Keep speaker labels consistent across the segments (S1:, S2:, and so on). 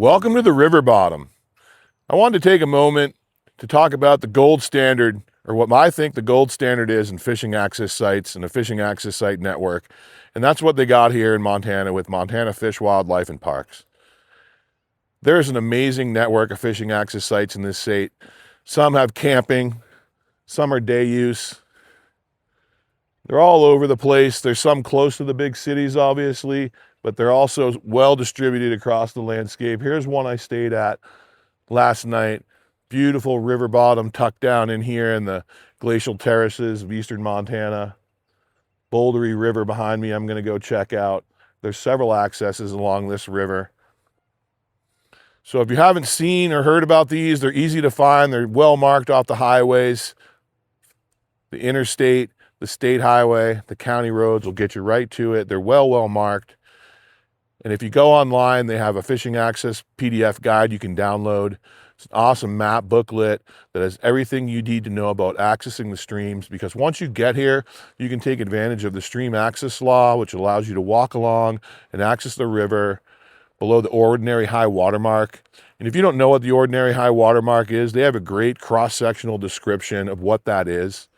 S1: Welcome to the river bottom. I wanted to take a moment to talk about the gold standard, or what I think the gold standard is in fishing access sites and a fishing access site network. And that's what they got here in Montana with Montana Fish, Wildlife, and Parks. There is an amazing network of fishing access sites in this state. Some have camping, some are day use. They're all over the place. There's some close to the big cities, obviously, but they're also well distributed across the landscape. Here's one I stayed at last night. Beautiful river bottom tucked down in here in the glacial terraces of eastern Montana. Bouldery River behind me I'm going to go check out. There's several accesses along this river. So if you haven't seen or heard about these, they're easy to find. They're well marked off the highways. The interstate, the state highway, the county roads will get you right to it. They're well marked. And if you go online, they have a fishing access PDF guide you can download. It's an awesome map booklet that has everything you need to know about accessing the streams, because once you get here, you can take advantage of the stream access law, which allows you to walk along and access the river below the ordinary high water mark. And if you don't know what the ordinary high water mark is, they have a great cross-sectional description of what that is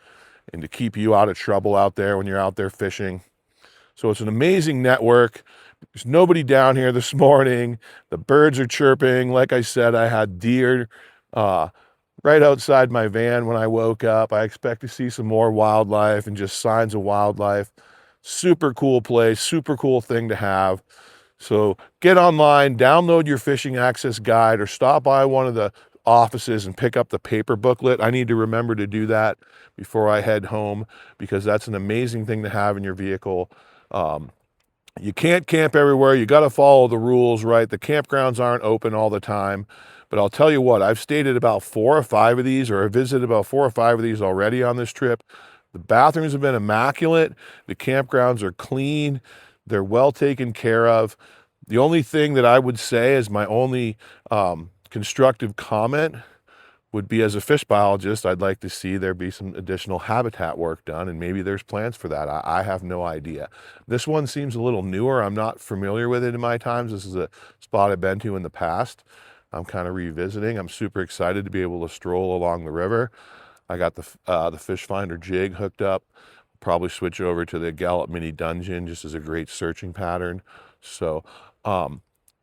S1: and to keep you out of trouble out there when you're out there fishing. So it's an amazing network. There's nobody down here this morning. The birds are chirping. Like I said, I had deer right outside my van when I woke up. I expect to see some more wildlife and just signs of wildlife. Super cool place, super cool thing to have. So get online, download your fishing access guide, or stop by one of the offices and pick up the paper booklet. I need to remember to do that before I head home, because that's an amazing thing to have in your vehicle. You can't camp everywhere. You got to follow the rules, right? The campgrounds aren't open all the time. But I'll tell you what, I've stayed at about 4 or 5 of these, or I've visited about 4 or 5 of these already on this trip. The bathrooms have been immaculate. The campgrounds are clean. They're well taken care of. The only thing that I would say is my only constructive comment would be, as a fish biologist, I'd like to see there be some additional habitat work done, and maybe there's plans for that. I have no idea. This one seems a little newer. I'm not familiar with it in my times. This is a spot I've been to in the past. I'm kind of revisiting. I'm super excited to be able to stroll along the river. I got the Fish Finder jig hooked up. Probably switch over to the Gallup Mini Dungeon, just as a great searching pattern. So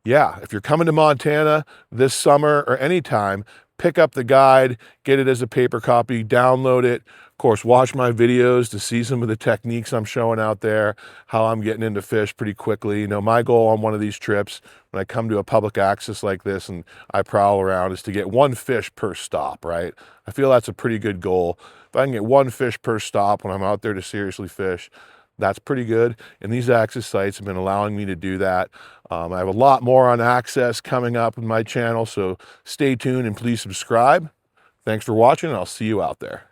S1: yeah, if you're coming to Montana this summer or anytime, pick up the guide, get it as a paper copy, download it. Of course, watch my videos to see some of the techniques I'm showing out there, how I'm getting into fish pretty quickly. You know, my goal on one of these trips, when I come to a public access like this and I prowl around, is to get 1 fish per stop, right? I feel that's a pretty good goal. If I can get 1 fish per stop when I'm out there to seriously fish, that's pretty good. And these access sites have been allowing me to do that. I have a lot more on access coming up in my channel, so stay tuned and please subscribe. Thanks for watching, and I'll see you out there.